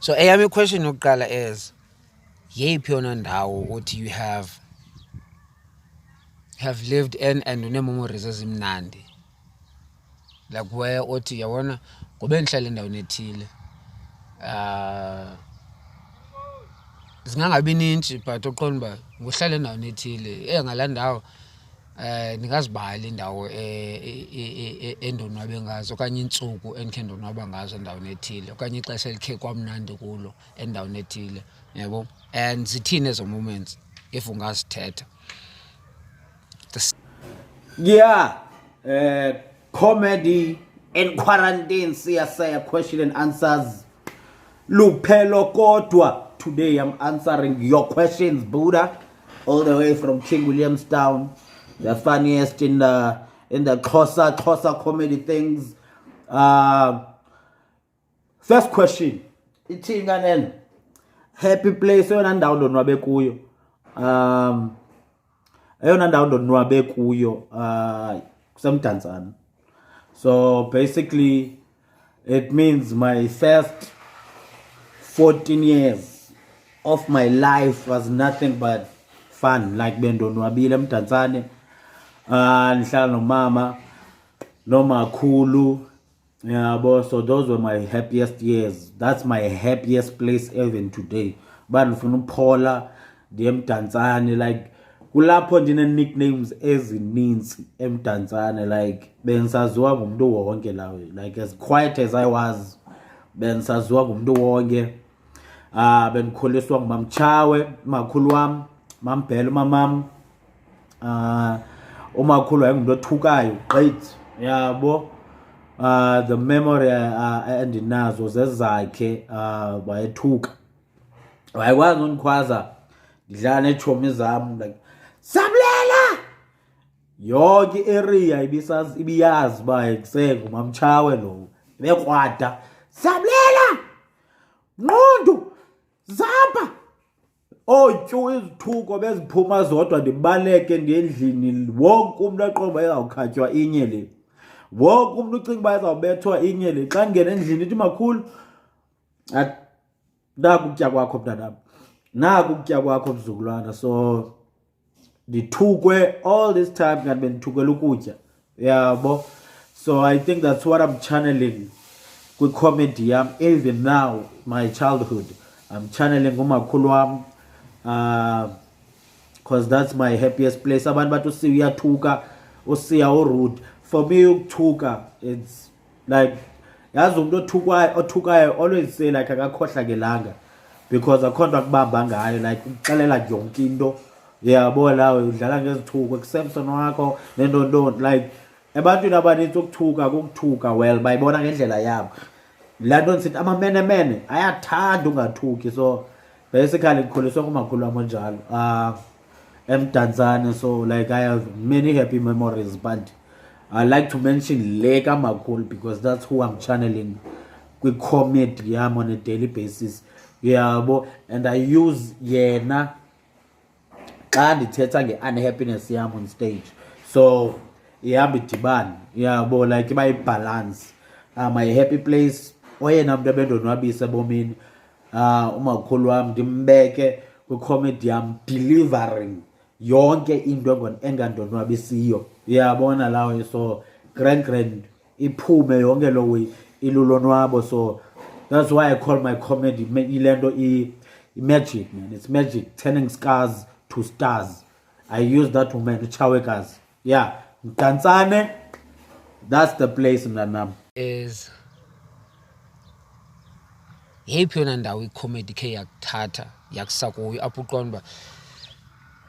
So eyami question yokuqala is yeyiphi yona ndawo uthi you have lived in and une-memories ezimnandi, like where uthi yabona ngobe ndihlala endaweni ethile zingangabi nintshi but uqonda uba ngohlala endaweni ethile ngalaa ndawo ndingazibali indawo endonwabe ngazo okanye iintsuku endikhe ndonwaba ngazo endaweni ethile okanye ixesha elikhe kwamnandi kulo endaweni ethile, yabo. And zithini ezo moments if ungazithetha? Yeah, comedy in quarantine, Siya Seya question and answers. Luphelo Kodwa. Today I'm answering your questions, Buddha, all the way from King Williamstown, the funniest in the Xhosa comedy things. First question. Ithinganeni. Happy place eyona ndawo ndonwabe kuyo. Eyona ndawo ndonwabe kuyo kusemdantsane. So basically it means my first 14 years of my life was nothing but fun, like bendonwabile emdantsane. Ndihlala nomama nomakhulu, yabo. So those were my happiest years. That's my happiest place even today. But ndifuna uphola ndiye emdantsane, like kulapho ndine-nicknames ezininzi emdantsane, like bendisaziwa ngumntu wonke lawo, like as quiet as I was bendisaziwa ngumntu wonke. Bendikhuliswa ngumamtshawe, umakhulu wam, mambhele umamam. Umakhulu wayengumntu othukayo gqithi, yabo. The memory endinazo zezakhe, wayethuka. Wayekwazi undikhwaza ndidlala neetshomi zam, like Sablela, yonke i-area ibiyazi uba ngumamtshawe lo, bekrwada. Sablela, Nqundu, Zapha. Otyu izithuko beziphuma zodwa, ndibaleke ngendlini. Wonke umntu aqonda uba izawukhatywa inye le, wonke umntu ucinga uba izawubethwa inye le. Xa ndingena endlini ithi makhulu, naku ukutya kwakho mntanam, naku ukutya kwakho mzukulwana. So ndithukwe all this time, kanti bendithukela ukutya, yabo. So I think that's what I'm channeling kwi-comedy yam. Even now, my childhood, I'm channeling umakhulu wam, because that's my happiest place. Abantu bathi uSiya uyathuka, uSiya urude. For me ukuthuka, it's like, yazi umuntu othukayo always say like akakhohlakelanga, because akho nto akubamba ngayo, like ukuxelela yonke into, yabo. Lawe udlala ngezithuko kuSamson wakho nento, like ebantwini abaninzi ukuthuka well bayibona ngendlela yabo. Laa nto ndisithi amamenemene ayathanda ungathuki. So basically ndikhuliswe ngumakhulu wam onjalo emdantsane. So like I have many happy memories, but I like to mention le kamakhulu because that's who I'm channeling kwi-comedy yam on a daily basis, yabo. And I use yena xa ndithetha nge-unhappiness yam on stage. So ihamba idibane, yabo, like iba ibalance. My happy place, oyena mntu ebendonwabisa ebomini, umakhulu wam, ndimbeke kwi-comedy yam, delivering yonke into engandonwabisiyo, yabona lawo. So grand iphume yonke lo ilulonwabo. So that's why I call my comedy ile nto i-magic, man. It's magic, turning scars to stars. I use that woman, uchawekazi. Yeah, mdantsane, that's the place mntanam. Is yeyiphi yona ndawo i-comedy khe yakuthatha yakusa kuyo apho uqonda uba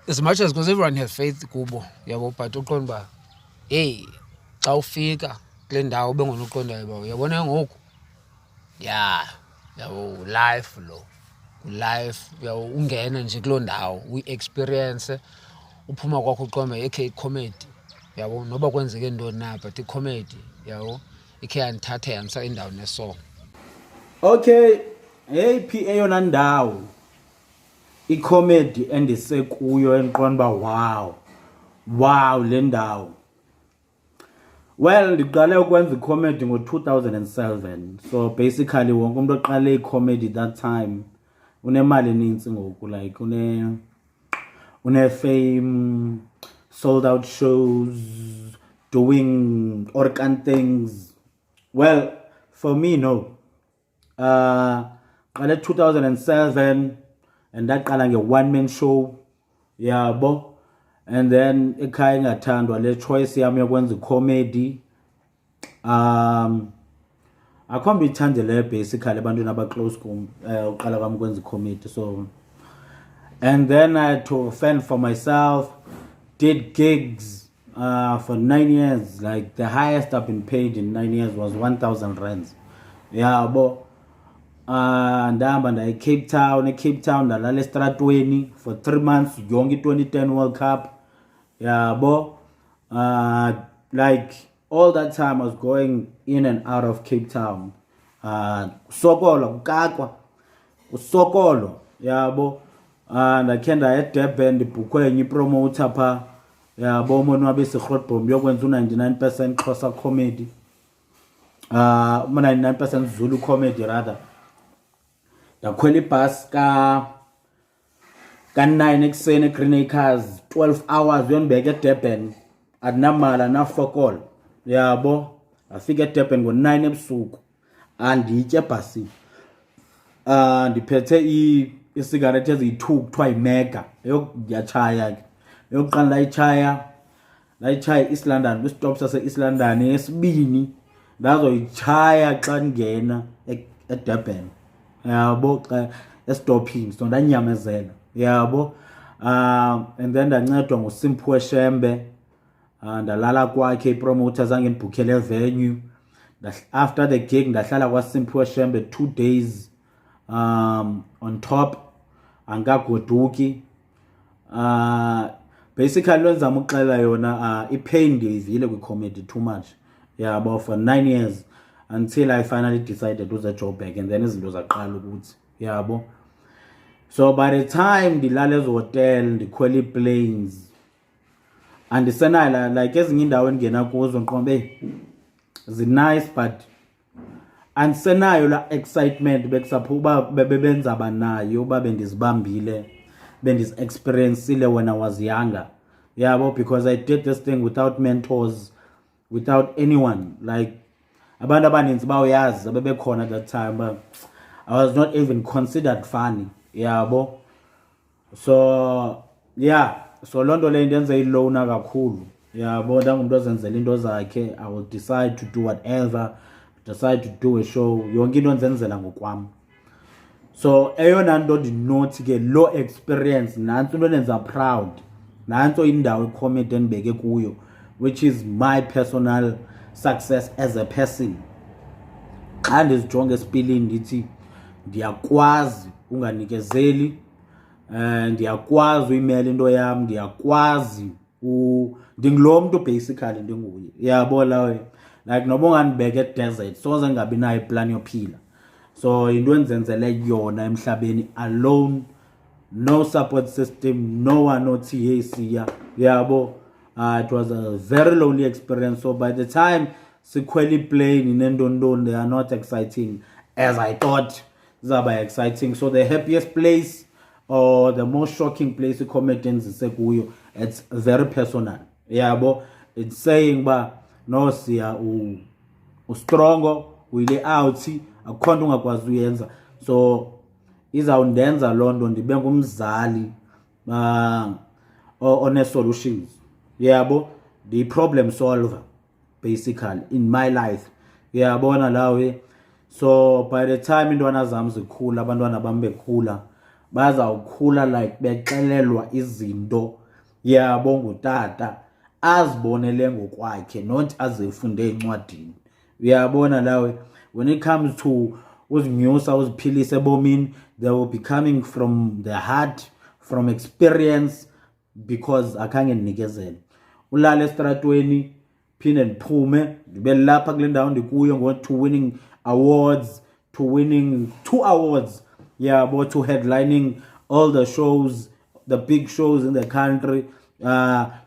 as much as because everyone has faith kubo, yabo, but uqonda uba heyi xa ufika kule ndawo ubengona uqondayo uba uyabona ngoku, yabo, life lo, life, yabo. Ungena nje kuloo ndawo uyi-experience, uphuma kwakho uqonda ekhe i-comedy, yabo, noba kwenzeke ntoni na, but i-comedy, yabo, ikhe yandithatha yandisa endaweni eso. Okay, yeyiphi eyona ndawo i-comedy endisekuyo endiqonda uba wow le ndawo? Well, ndiqale ukwenza icomedy ngo-2007. So basically wonke umuntu oqale icomedy that time unemali eninzi ngoku, like une-fame, sold out shows, doing organ things. Well, for me, no. Qale 2007 and ndaqala nge-one-man show yabo, and then ekhaya ingathandwa le choice yami yokwenza comedy. Akho mntu ithandele basically ebantwini abaclose kum uqala kwami ukwenza comedy. So and then I had to fend for myself, did gigs for 9 years. Like the highest I've been paid in 9 years was 1,000 rands. Yabo. Ndahamba ndaye Cape Town ndalala estratweni for 3 months yonke 2010 World Cup. Yabo. Like all that time I was going in and out of Cape Town. Usokolo kukakwa. Usokolo. Yabo. Ndakhe ndaya eDurban ndibhukhwe enye ipromoter pha. Yabo umonwabe sigrotbomb yokwenza u-99% Xhosa comedy. 99% Zulu comedy rather. Ndakhwela ibhasi ka-9 ekuseni eGreen Acres, 12 hours uyondibeka eDurban, andinamali anafokolo. Yabo, afika eDurban ngo-9 ebusuku, anditye ebhasini. Ndiphethe isigarethi eziyi-2 kuthiwa yimega, ndiyatshaya ke. Eyokuqala ndayitshaya e-East London, kwisitop sase-East London. Eyesibini ndazoyitshaya xa ndingena eDurban. Yabo, xa estophini, so ndanyamezela. Yabo. And then ndancedwa nguSimphiwe Shembe, ndalala kwakhe ipromoter zange ndibhukhele venue. After the gig ndahlala kwaSimphiwe Shembe 2 days on top, angikagoduki. Basically lo ndizama ukuxela yona, ipain ndiyivile kwicomedy too much. Yabo, for 9 years until I finally decided to job back, and then izinto zaqala ukuthi. Yabo. So by the time ndilala ezihotel ndikhwela planes andisenayo like ezinye indawo endingena kuzo nqombe nice, but andisenayo la excitement bekusapho uba bebenza banayo uba bendizibambile bendizi-experiencile when I was younger. Yabo, because I did this thing without mentors, without anyone. Like abantu abaninzi bawuyazi abebekhona at that time, but I was not even considered funny. Yabo. So yeah, so loo nto le ndenze ilona kakhulu. Yabo, ndangumuntu ozenzela into zakhe. I will decide to do whatever, decide to do a show, yonke into ndenzela ngokwam. So eyona nto ndinothi ke lo experience nantso into endenza proud, nantso indawo icomedy endibeke kuyo, which is my personal success as a person. Xa ndizijonge esipilini ndithi ndiyakwazi unganikezeli, ndiyakwazi uyimela into yam, ndiyakwazi ndingulo mntu basically ndinguye. Yabo lawe, like noba ungandibeka edesert soze ngabi nayo iplan yophila. So into endizenzele yona emhlabeni alone, no support system, no one othi hey Siya. Yabo. It was a very lonely experience. So by the time sikhwela plane inendondon, they are not exciting as I thought zaba exciting. So the happiest place or the most shocking place comedians isekuyo, it's very personal. Yabo, it's saying ba no Siya u strongo uyile out akhona ungakwazi uyenza. So izawundenza London ndibe ngumzali one solutions. Yabo, the problem solver basically in my life. Yabona lawe. So by the time intwana zami zikhula, abantwana bami bekhula, bazawukhula like bexelelwa izinto. Yabo, ngutata azibonele ngokwakhe, not azifunde encwadini. Uyabona lawe, when it comes to uzinyusa uziphilise ebomini, they will be coming from the heart, from experience, because akhange ndinikezele. Ulala estratweni phinde ndiphume ndibe lapha kule ndawo ndikuyo to winning awards, to winning 2 awards. Yabo, to headlining all the shows, the big shows in the country,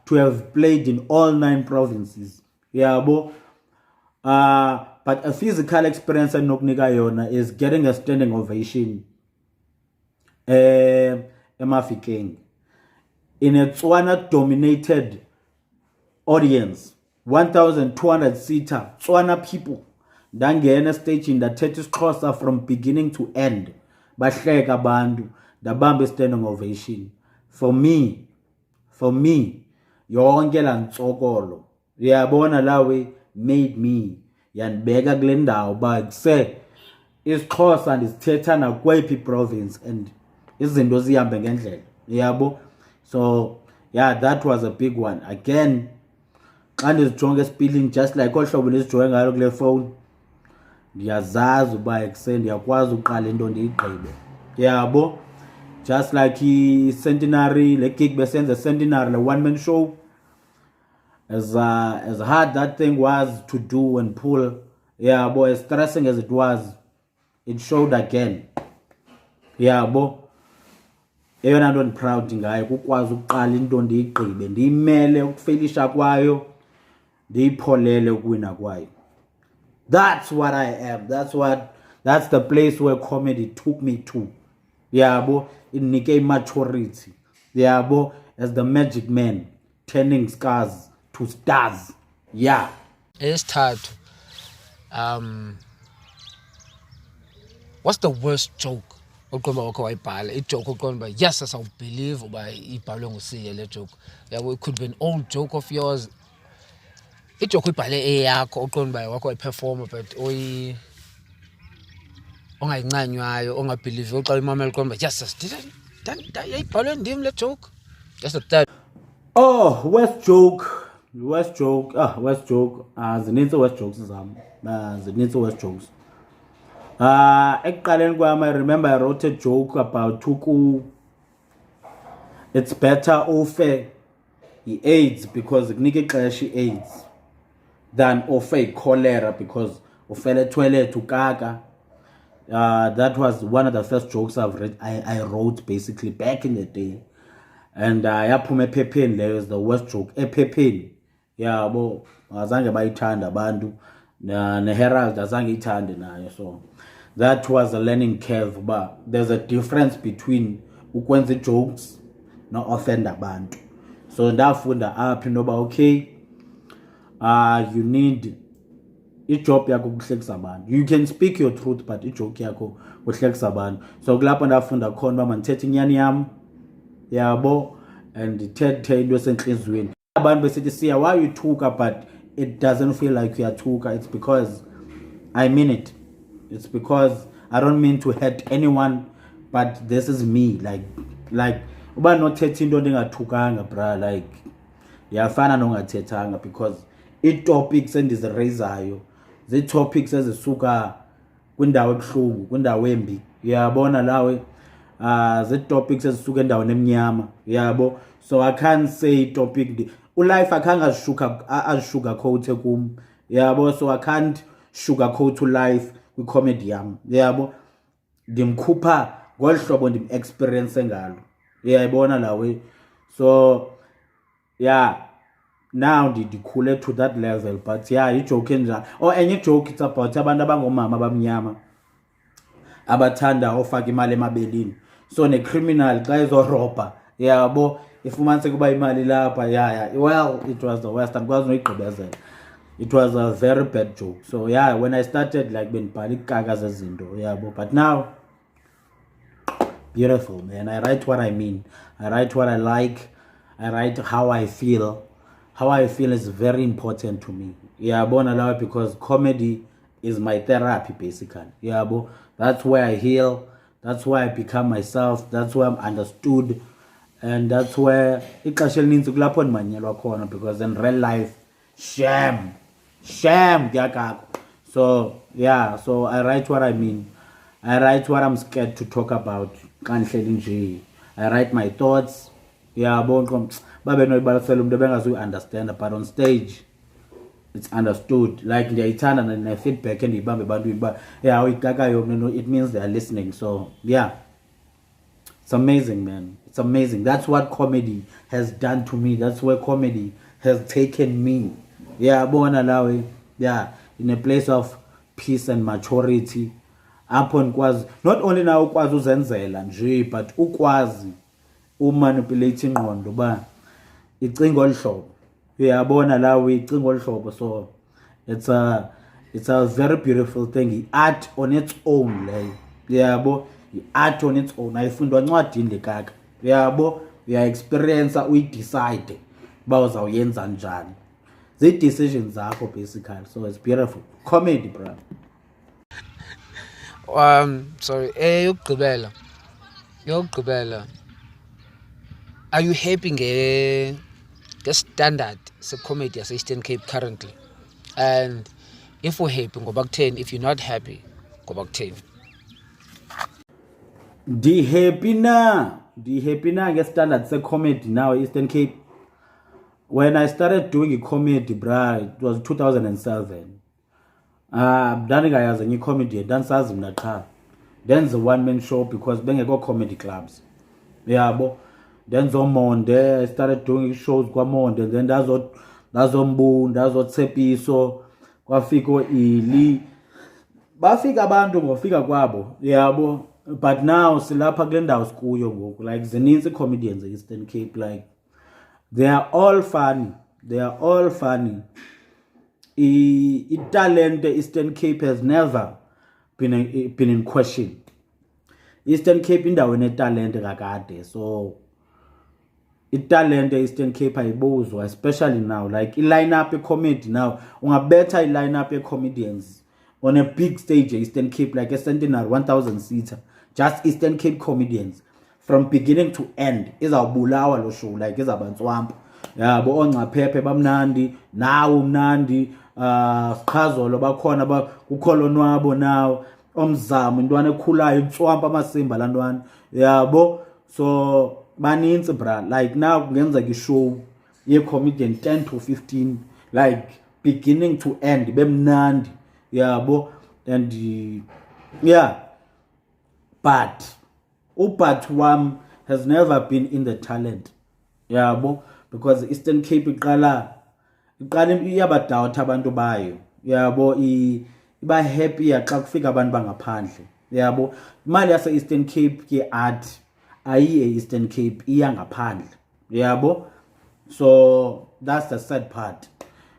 to have played in all 9 provinces. yabo. But a physical experience endinokunika yona is getting a standing ovation emafikeng in a Tswana dominated audience, 1,200 seater Tswana people. Ndangena stage in the isiXhosa from beginning to end, bahleka abantu, ndabamba standing ovation. For me yonke la ntsokolo uyabona lawe made me yandibeka kule ndawo ba kuse isiXhosa ndisithetha nakweyiphi province and izinto zihambe ngendlela yabo. So yeah, that was a big one. Again, xa ndizijonge spelling just like olu hlobo ndizijonge ngalo kule phone, ndiyazazi uba ekuse ndiyakwazi uqala into ndiyigqibe yabo. Just like i-centenary, le gig besenza centenary, le one-man show, as hard that thing was to do and pull, yabo, as stressing as it was, it showed again yabo. Eyona nto proud ngayo kukwazi ukuqala into ndiyigqibe, ndiyimele ukufelisha kwayo, ndiyipholele ukuwina kwayo. That's what I am. That's the place where comedy took me to. Yabo, inike maturity. Yabo, as the magic man turning scars to stars. Yeah. Esithathu, what's the worst joke oqomba wakho wayibhala? I-joke oqomba yes asawubelieve uba ibhalwe nguSiya le joke. Yabo, it could be an old joke of yours. I-joke uyibhale eyakho oqomba wakho wayiperforma but ongayincanywayo, ongabelieve xa imamela uqomba yes yayibhalwe ndim le joke. Just a third. Oh, worst joke. Worst joke. Zinintsi worst jokes zam. Zinintsi worst jokes. Ekuqaleni kwam, I remember I wrote a joke about it's better ufe i-AIDS because kunika ixesha i-AIDS than ufe i-cholera because ufele toilet ukaka. That was one of the first jokes I wrote basically back in the day. And yaphuma ephepheni leyo is the worst joke ephepheni yabo. Azange bayithanda abantu, ne-Herald azange ithande nayo. So that was a learning curve, but there's a difference between ukwenza jokes no offend abantu. So ndafunda apha noba okay, you need ijob yakho kuhlekisa abantu. You can speak your truth but ijoke yakho kuhlekisa abantu. So kulapho ndafunda khona uba mandithethe inyani yam yabo and ndithethe into esentliziyweni. Abantu besithi Siya, why you thuka but it doesn't feel like you are thuka? It's because I mean it. It's because I don't mean to hurt anyone, but this is me. Like uba nothetha into ndingathukanga bra, like yafana nongathethanga, because i-topics endizirayizayo zii-topics ezisuka kwindawo ebuhlungu, kwindawo embi. Uyabona lawe, zii-topics ezisuka endaweni emnyama yabo. So I can't say topic ulife akhange azisugarcoat kum yabo. So I can't sugarcoat life kwi-comedy yam yabo. Ndimkhupha ngolu hlobo ndim-experience ngalo, uyayibona lawe. So yeah, now ndikhule to that level. But yeah, ijoke enjalo. Enye ijoke, it's about abantu abangomama abamnyama abathanda ofaka imali emabelini. So ne-criminal xa ezorobha yabo, ifumaniseke uba imali lapha, yeah, well, it was the worst. Andikwazi noyigqibezela. It was a very bad joke. So yeah, when I started, like, bendibhala ikaka zezinto yabo. But now, beautiful, man. I write what I mean. I write what I like. I write how I feel. How I feel is very important to me. Yabo, because comedy is my therapy, basically. Yabo, that's where I heal. That's where I become myself. That's where I'm understood. And that's where ixesha elininzi kulapho ndimanyelwa khona, because in real life, shame kuyakako. So yeah, so I write what I mean. I write what I'm scared to talk about. I write my thoughts. Yeah, babe noyibalisela umuntu bengazuyi-understand, but on stage it's understood. Like ndiyayithanda ne-feedback endiyibambe ebantwini uba yeah uyikakayo, it means they are listening. So yeah, it's amazing, man. It's amazing. That's what comedy has done to me. That's where comedy has taken me. Uyabona lawe, yeah, in a place of peace and maturity. Apho nikwazi not only na ukwazi uzenzela nje but ukwazi umanipulate ingqondo ba icinga olhlobo. Uyabona lawe icinga olhlobo. So it's a very beautiful thing. Art on its own leyo. Uyabo, art on its own ayifundwa ncwadini le kaka. Uyabo, uya experience uyidecide ba uzawuyenza njani. Decisions zakho basically. So it's beautiful. Comedy, bro. Sorry, yokugqibela, are you happy nge-standard se-comedy yase-Eastern Cape currently? And if we're happy, ngoba kutheni? If you're not happy, ngoba kutheni? Happy na nge-standard se-comedy now Eastern Cape. When I started doing comedy, bra, it was 2007. Ndandingayazi enye comedy, ndandisazi mna qha. Then the one-man show because bengekho comedy clubs. Yabo. Then zomonde, I started doing shows kwamonde. Then ndazombu, ndazotsepiso, kwafika ili. Bafika abantu ngofika kwabo. Yabo. But now silapha kule ndawo sikuyo ngoku. Like zininzi comedians in Eastern Cape, like they are all funny. Talent Eastern Cape has never been in question. Eastern Cape indawo talent kakade. So talent Eastern Cape ayibuzwa, especially now. Like line-up comedy now. Ungabetha line-up comedians on a big stage Eastern Cape, like a centenary 1,000 seater. Just Eastern Cape comedians from beginning to end. Izawubulawa lo show, like izabantswampa. Yabo oncaphephe bamnandi, nawo umnandi, Qhazolo bakhona uKholonwabo now, omzamo intwana ekhulayo intswampa amasimba lantwana. Yabo, so baninzi bra, like now kungenzeka ishow ye comedian 10 to 15, like beginning to end bemnandi. Yabo, and yeah, but uBut wam has never been in the talent. Yabo, because Eastern Cape iqala iyabadawutha abantu bayo. Yabo, iba happy xa kufika abantu bangaphandle. Yabo, imali yase Eastern Cape ke art ayi Eastern Cape iya ngaphandle. Yabo, so that's the sad part,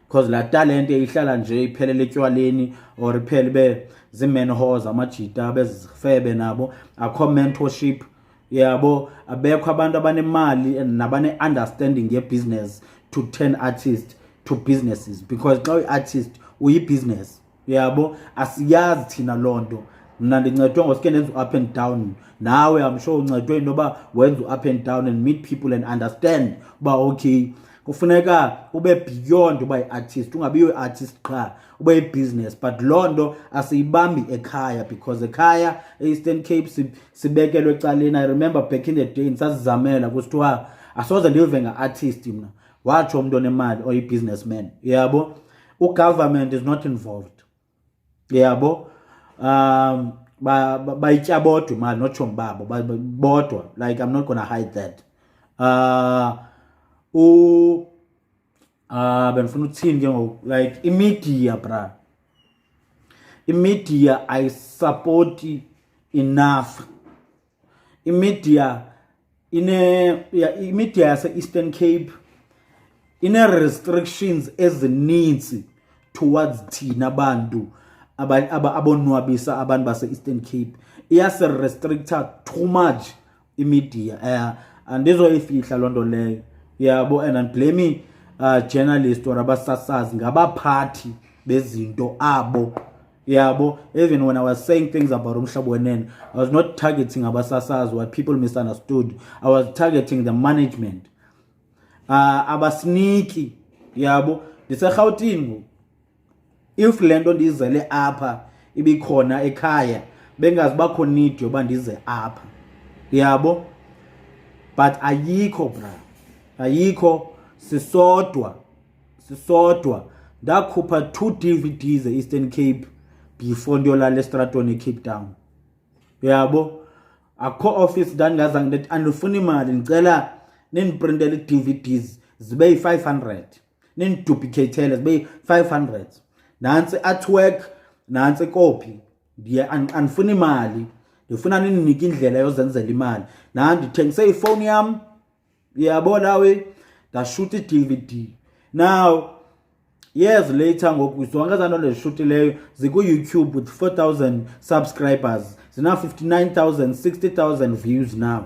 because la talent ihlala nje iphelele etywaleni or iphele be zimenhos amajita bezifebe nabo, akho mentorship. Yabo, abekho abantu abanemali and nabane understanding ye business to turn artists to businesses, because xa uyi-artist uyi-business. Yabo, asiyazi thina lonto. Mna ndincedwe ngosuke ndenza up and down. Nawe I'm sure uncedwe noba wenza up and down and meet people and understand uba okay kufuneka ube beyond uba yi-artist, ungabi yi-artist qha, ube yi-business. But lonto asiyibambi ekhaya, because ekhaya e-Eastern Cape sibekelwe ecaleni. I remember back in the day sasizamela kusithiwa asoze ndive nga-artist mna, watsho umntu onemali or i-businessman. Yabo, ugovernment is not involved. Yabo, bayitya bodwa imali, notshomi babo bodwa, like I'm not gonna hide that. Benifuna uthini ke ngoku, like imedia bra, imedia I support enough. Imedia imedia yase Eastern Cape ine restrictions ezininzi towards thina bantu abonwabisa abantu base Eastern Cape. Iyase restricta too much imedia. Andizoyifihla lonto leyo. Yabo, and I'm blaming journalists or abasasazi ngabaphathi bezinto abo. Yabo, even when I was saying things about umhlaba wenene, I was not targeting abasasazi, what people misunderstood. I was targeting the management. Abasneaky. Yabo, ndiseGauteng. If lento ndizele apha ibikhona ekhaya, bengazi bakho need yoba ndize apha. Yabo, but ayikho bra, ayikho. Sisodwa ndakhupha 2 DVDs e-Eastern Cape before ndiyolala estratoni eCape Town. Yabo, akho office ndandingazange ndithi andifuna imali, ndicela nindiprintele ii-DVDs zibe yi-500. ninduplicatele zibe 500 nansi artwork nansi copy andifuna imali ndifuna ninike indlela yozenzela imali ndithengise ifone yam uyabona we ndashuta i-DVD now years later ngoku zonke ezanto ndizishutileyo ziku-YouTube with 4,000 subscribers zina 59,000 60,000 views now.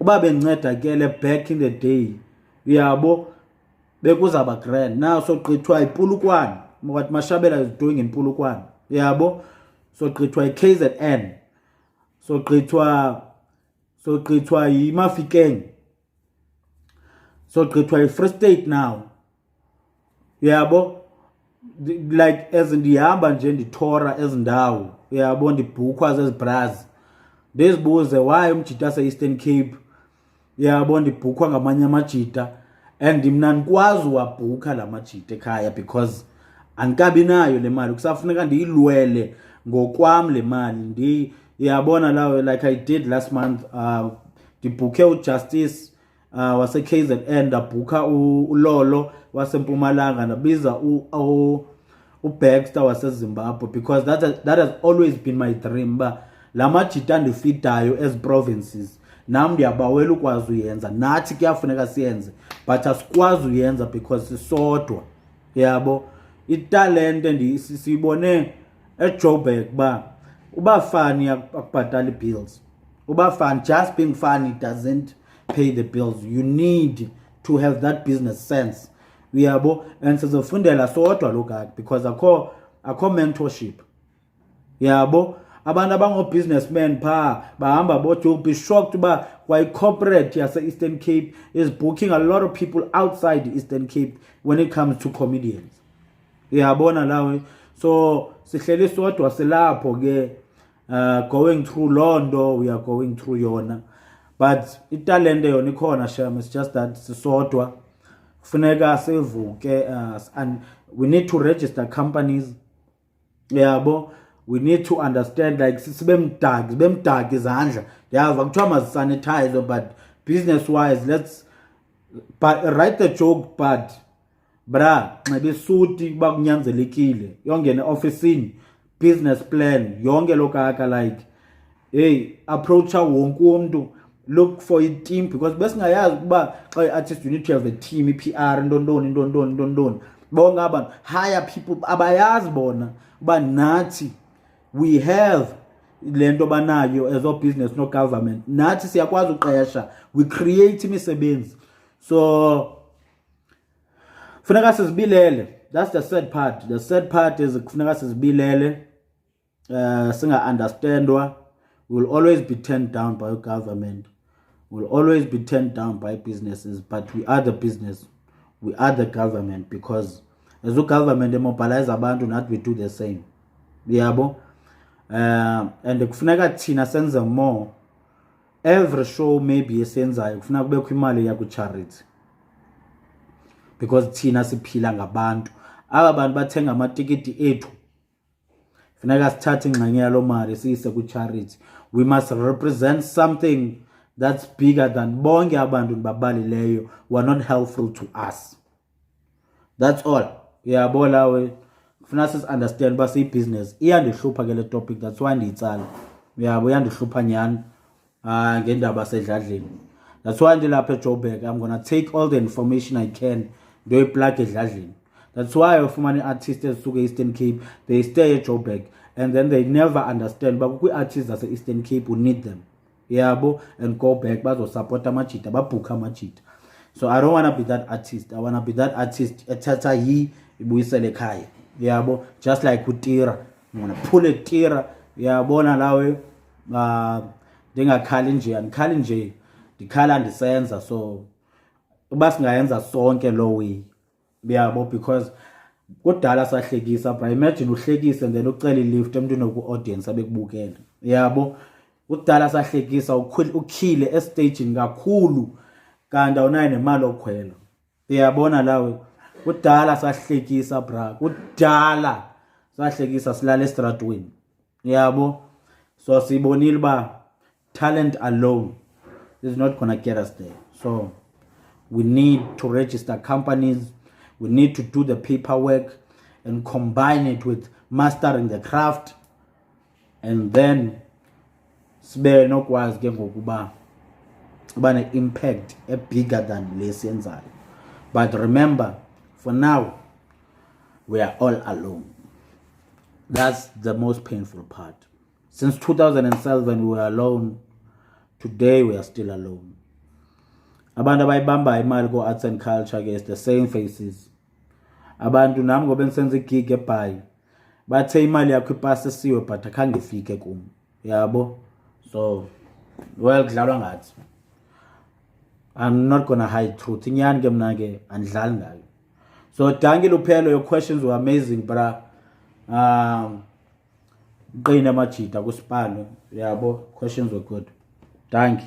Uba bendincedakele back in the day uyabo bekuzaba grand now sogqithwa iPulukwane what Mashabela is doing in Pulukwane uyabo sogqithwa iKZN sogqithwa iMafikeng sogqithwa iFree State now uyabo like as ndihamba nje ndithora ezindawo uyabo ndibhukwa zezibras ndizibuze why umjita ase-Eastern Cape uyabo ndibhukwa ngamanye amajita and mna ndikwazi uwabhukha la majita ekhaya because andikabi nayo le mali kusafuneka ndiyilwele ngokwam le mali uyabona lawo like I did last month ndibhukhe uJustice wase-KZN ndabhukha uLolo waseMpumalanga ndabiza uBaxter waseZimbabwe because that has always been my dream ba la majita ndifidayo as provinces nam ndiyabawela ukwazi uyenza nathi kuyafuneka siyenze but asikwazi uyenza because sisodwa yabo italente siyibone eJoburg ba uba funny akubhatala bills uba fun just being funny doesn't pay the bills. You need to have that business sense uyabo and sizofundela sodwa lokho because akho mentorship yabo abantu abango-businessmen bahamba bojoke be shocked uba kwayi-corporate yase-Eastern Cape is booking a lot of people outside the Eastern Cape when it comes to comedians uyabona lawe so sihleli sodwa silapho ke going through Londo we are going through yona but italente yona ikhona shem it's just that sisodwa kufuneka sivuke and we need to register companies yabo we need to understand like sibe mdaka izandla ndiyava kuthiwa mazisanitize but business wise let's write the joke but bra nxiba isuti kuba kunyanzelekile yongena officeini business plan yonke lokaka like hey approach wonke umuntu look for a team because besingayazi kuba xa i-artist you need to have a team i-PR intondoni bonke abantu hire people abayazi bona uba nathi we have lento banayo as a business no government nathi siyakwazi uqesha we create imisebenzi so funeka sizibilele that's the sad part is funeka sizibilele singa understandwa will always be turned down by government will always be turned down by businesses but we are the business we are the government because as a government mobilize abantu not we do the same yabo and kufuneka thina senze more every show maybe esenzayo kufuneka kubekho imali ya ku charity because thina siphila ngabantu aba bantu bathenga amatikiti ethu funeka sithathe ingxenye yalo mali siyise ku charity we must represent something that's bigger than bonke abantu babalileyo who are not helpful to us that's all yabona we funeka understand ba say business iyandihlupha ke le topic that's why ndiyitsala yabo iyandihlupha nyani ngendaba sedladleni that's why ndilapha eJoburg I'm going to take all the information I can ndoyiplug edladleni that's why ufumana artists ezisuka eEastern Cape they stay eJoburg and then they never understand but kwi artists ase Eastern Cape who need them yabo and go back bazo support amajita babook amajita so I don't want to be that artist I want to be that artist ethatha ibuyisele ekhaya yabo just like utira ngona pull etira yabona lawe ndingakhali nje andikhali nje ndikhala ndisenza so uba singayenza sonke lo way yabo because kudala sahlekisa bra imagine uhlekise and then ucela ilift emntwini ku audience abekubukela yabo kudala sahlekisa ukhile estagini kakhulu kanti awunayo nemali okhwela uyabona lawe kudala sahlekisa bra kudala sahlekisa silala estradweni yabo so sibonile ba talent alone is not going to get us there so we need to register companies We need to do the paperwork and combine it with mastering the craft, and then sibe nokwazi ke ngokuba ubane impact bigger than lesiyenzayo. But remember, for now we are all alone. That's the most painful part. Since 2007 we were alone. Today we are still alone. Abantu abayibamba imali ko arts and culture ke is the same faces. Abantu nami ngobe ngisenza igig eBhayi bathe imali yakho ipasa siwe but akhange ifike kum. Yabo? So well kudlalwa ngathi. I'm not gonna hide truth. Inyani ke mina ke andidlali ngayo. So thank you Luphelo, your questions were amazing, but qina majita kuSipano. Yabo, questions were good. Thank you.